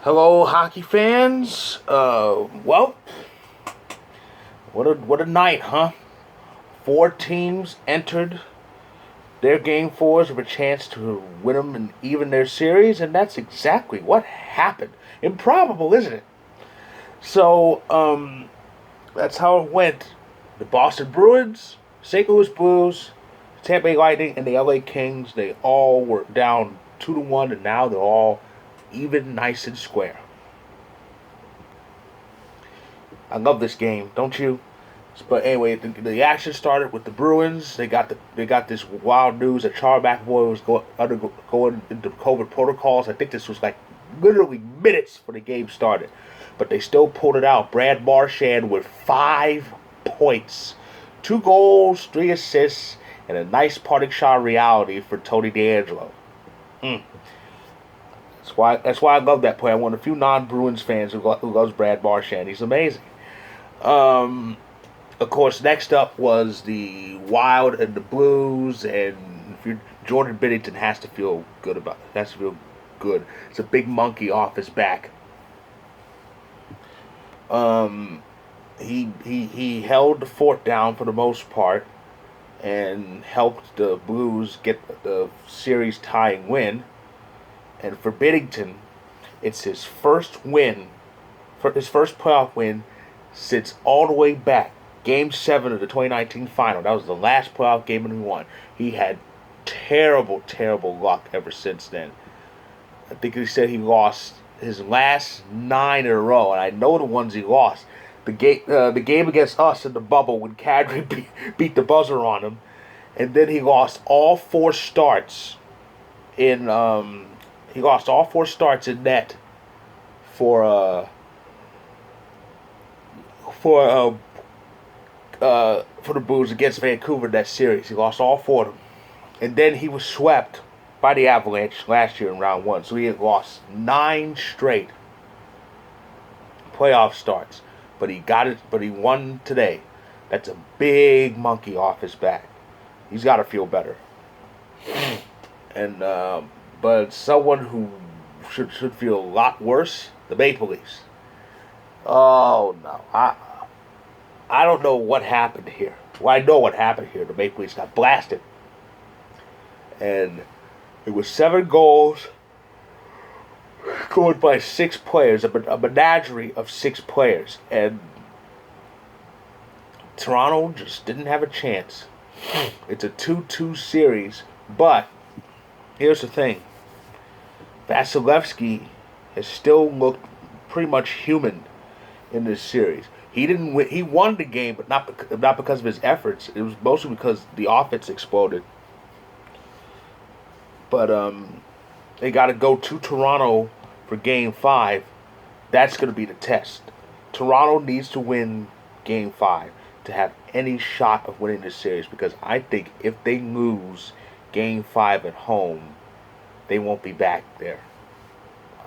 Hello, hockey fans. Well, what a night, huh? Four teams entered their game fours with a chance to win them and even their series, and that's exactly what happened. Improbable, isn't it? So, that's how it went. The Boston Bruins, St. Louis Blues, Tampa Bay Lightning, and the LA Kings, they all were down 2-1, and now they're all even nice and square. I love this game, don't you? But anyway, the action started with the Bruins. They got this wild news that Charles McAvoy was going into COVID protocols. I think this was like literally minutes before the game started, but they still pulled it out. Brad Marchand with 5 points, 2 goals, 3 assists, and a nice parting shot of reality for Tony DeAngelo. Mm. That's why I love that player. I'm one of the few non-Bruins fans who loves Brad Marchand. He's amazing. Um, of course, next up was the Wild and the Blues, and Jordan Binnington has to feel good about it. Has to feel good. It's a big monkey off his back. Um, he held the fort down for the most part, and helped the Blues get the series tying win. And for Binnington, it's his first win, for his first playoff win since all the way back Game 7 of the 2019 final. That was the last playoff game that he won. He had terrible, terrible luck ever since then. I think he said he lost his last 9 in a row, and I know the ones he lost. The game against us in the bubble when Kadri beat the buzzer on him, and then he lost all 4 starts in net for for for the Blues against Vancouver in that series. He lost all 4 of them, and then he was swept by the Avalanche last year in round 1. So he had lost 9 straight playoff starts, but he got it. But he won today. That's a big monkey off his back. He's got to feel better. And but someone who should feel a lot worse, the Maple Leafs. Oh no, I don't know what happened here. Well, I know what happened here. The Maple Leafs got blasted, and it was 7 goals scored by 6 players, a menagerie of 6 players, and Toronto just didn't have a chance. It's a 2-2 series, but here's the thing. Vasilevsky has still looked pretty much human in this series. He didn't win. He won the game, but not because of his efforts. It was mostly because the offense exploded. But they got to go to Toronto for Game 5. That's going to be the test. Toronto needs to win Game 5 to have any shot of winning this series, because I think if they lose Game 5 at home, they won't be back there.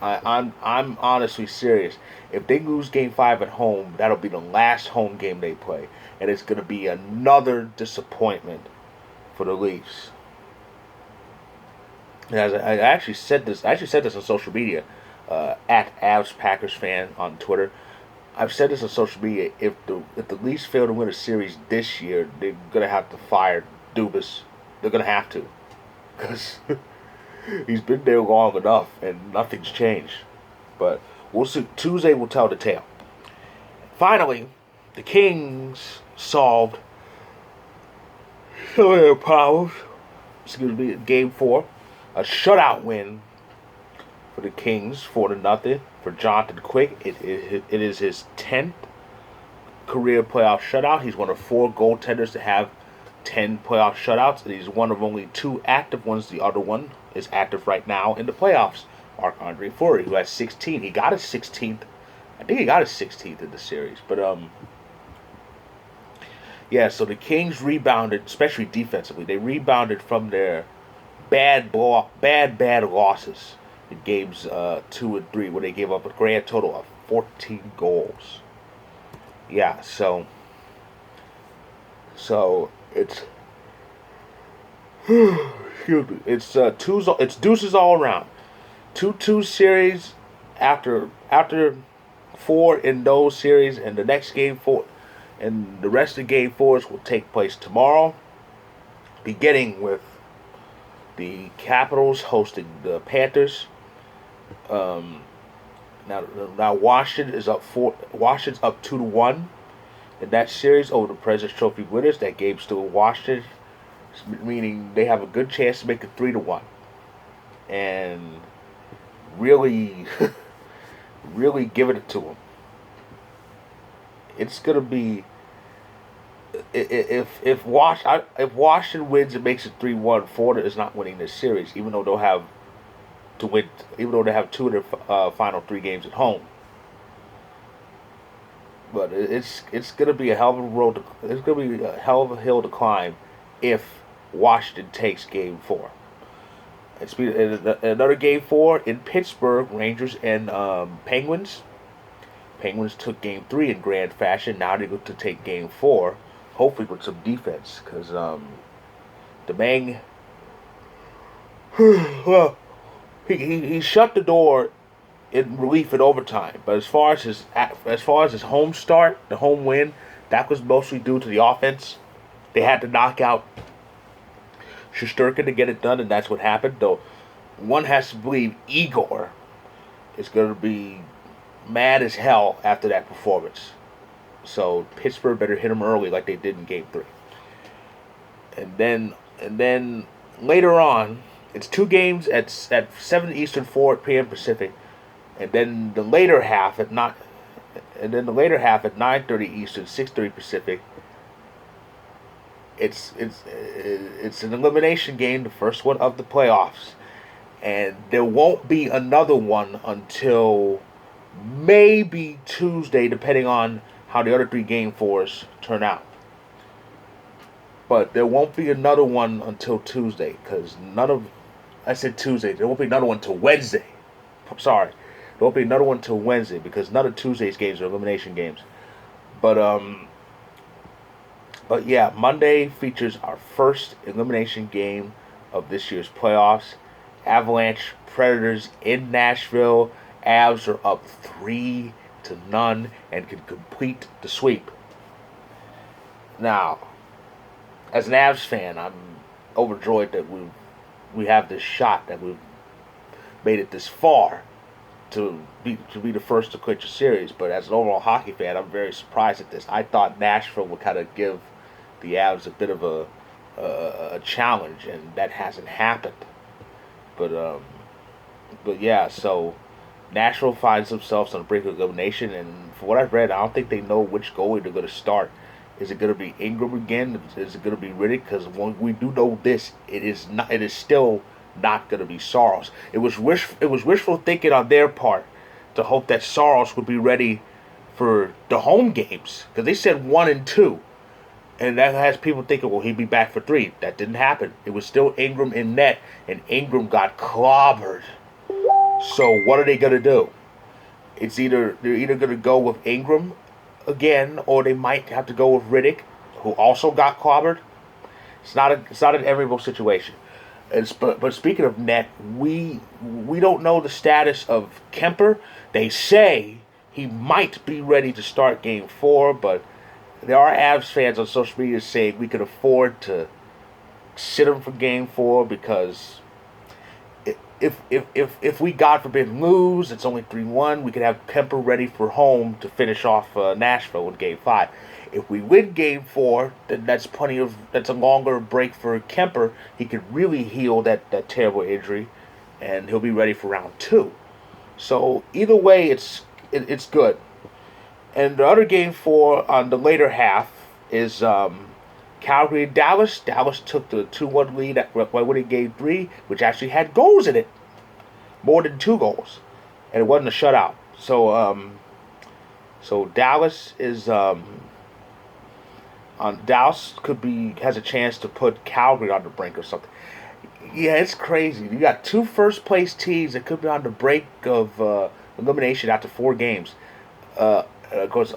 I'm honestly serious. If they lose Game 5 at home, that'll be the last home game they play, and it's going to be another disappointment for the Leafs. And as I actually said this, on social media, at Avs Packers fan on Twitter. I've said this on social media. If the Leafs fail to win a series this year, they're gonna have to fire Dubas. They're gonna have to, because he's been there long enough and nothing's changed. But we'll see. Tuesday will tell the tale. Finally, the Kings solved some of their problems. Excuse me. Game 4, a shutout win for the Kings, 4-0 for Jonathan Quick. It is his 10th career playoff shutout. He's one of 4 goaltenders to have 10 playoff shutouts, and he's one of only 2 active ones. The other one is active right now in the playoffs. Marc-Andre Fleury, who has 16. He got his 16th. I think he got his 16th in the series. But yeah. So the Kings rebounded, especially defensively. They rebounded from their bad losses in games 2 and 3, where they gave up a grand total of 14 goals. Yeah. So it's excuse me. It's Deuces all around. 2-2 series after 4 in those series, and the next game 4, and the rest of the game 4s will take place tomorrow, beginning with the Capitals hosting the Panthers. Now Washington's up 2-1 in that series over the President's Trophy winners. That game's still in Washington, meaning they have a good chance to make it 3-1, and really, really giving it to them. It's gonna be if Washington wins and makes it 3-1. Florida is not winning this series, even though they'll have to win. Even though they have 2 of their final 3 games at home. But it's gonna be a hell of a road. It's gonna be a hell of a hill to climb if Washington takes Game 4. It's another Game 4 in Pittsburgh. Rangers and Penguins. Penguins took Game 3 in grand fashion. Now they're going to take Game 4, hopefully with some defense, because Domingue, well, he shut the door in relief in overtime. But as far as his home start, the home win, that was mostly due to the offense. They had to knock out Shesterkin to get it done, and that's what happened. Though one has to believe Igor is going to be mad as hell after that performance. So Pittsburgh better hit him early like they did in Game 3. And then later on, it's 2 games at 7 Eastern, 4 p.m. Pacific, and then the later half at 9:30 Eastern, 6:30 Pacific. It's an elimination game, the first one of the playoffs, and there won't be another one until maybe Tuesday, depending on how the other 3 Game 4s turn out. But there won't be another one until Tuesday, because I said Tuesday. There won't be another one until Wednesday. I'm sorry. There won't be another one until Wednesday, because none of Tuesday's games are elimination games. But yeah, Monday features our first elimination game of this year's playoffs. Avalanche Predators in Nashville. Avs are up 3-0 and can complete the sweep. Now, as an Avs fan, I'm overjoyed that we have this shot, that we've made it this far to be the first to clinch a series. But as an overall hockey fan, I'm very surprised at this. I thought Nashville would kind of give the Avs a bit of a challenge, and that hasn't happened. But yeah, so Nashville finds themselves on the brink of elimination, and from what I've read, I don't think they know which goalie they're going to start. Is it going to be Ingram again? Is it going to be Riddick? Because we do know this, it is still not going to be Saros. It was wishful thinking on their part to hope that Saros would be ready for the home games, because they said 1 and 2, and that has people thinking, well, he'd be back for 3. That didn't happen. It was still Ingram in net, and Ingram got clobbered. So what are they going to do? They're either going to go with Ingram again, or they might have to go with Riddick, who also got clobbered. It's not an enviable situation. But speaking of net, we don't know the status of Kemper. They say he might be ready to start Game 4, but there are Avs fans on social media saying we could afford to sit him for Game 4, because if we, God forbid, lose, it's only 3-1, we could have Kemper ready for home to finish off Nashville in Game 5. If we win Game 4, then that's a longer break for Kemper. He could really heal that terrible injury, and he'll be ready for round 2. So either way, it's good. And the other Game 4 on the later half is Calgary and Dallas. Dallas took the 2-1 lead by winning Game 3, which actually had goals in it. More than 2 goals. And it wasn't a shutout. So Dallas is Dallas has a chance to put Calgary on the brink or something. Yeah, it's crazy. You got 2 first place teams that could be on the brink of elimination after 4 games. Of course,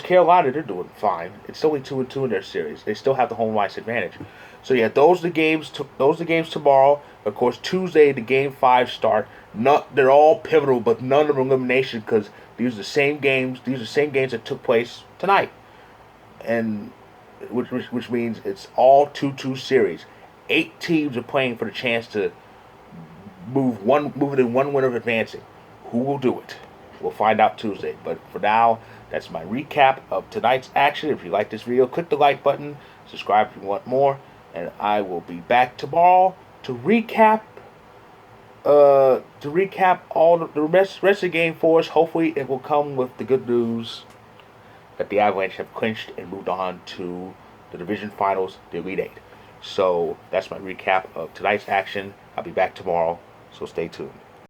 Carolina, they're doing fine. It's only 2-2 in their series. They still have the home ice advantage. So yeah, those are the games. Those are the games tomorrow. Of course, Tuesday the Game 5 start. Not they're all pivotal, but none of them are elimination because these are the same games. These are the same games that took place tonight, and which means it's all 2-2 series. 8 teams are playing for the chance to move it in one winner of advancing. Who will do it? We'll find out Tuesday. But for now, that's my recap of tonight's action. If you like this video, click the like button, subscribe if you want more, and I will be back tomorrow to recap all the rest of the game for us. Hopefully it will come with the good news that the Avalanche have clinched and moved on to the division finals, the Elite Eight. So that's my recap of tonight's action. I'll be back tomorrow, so stay tuned.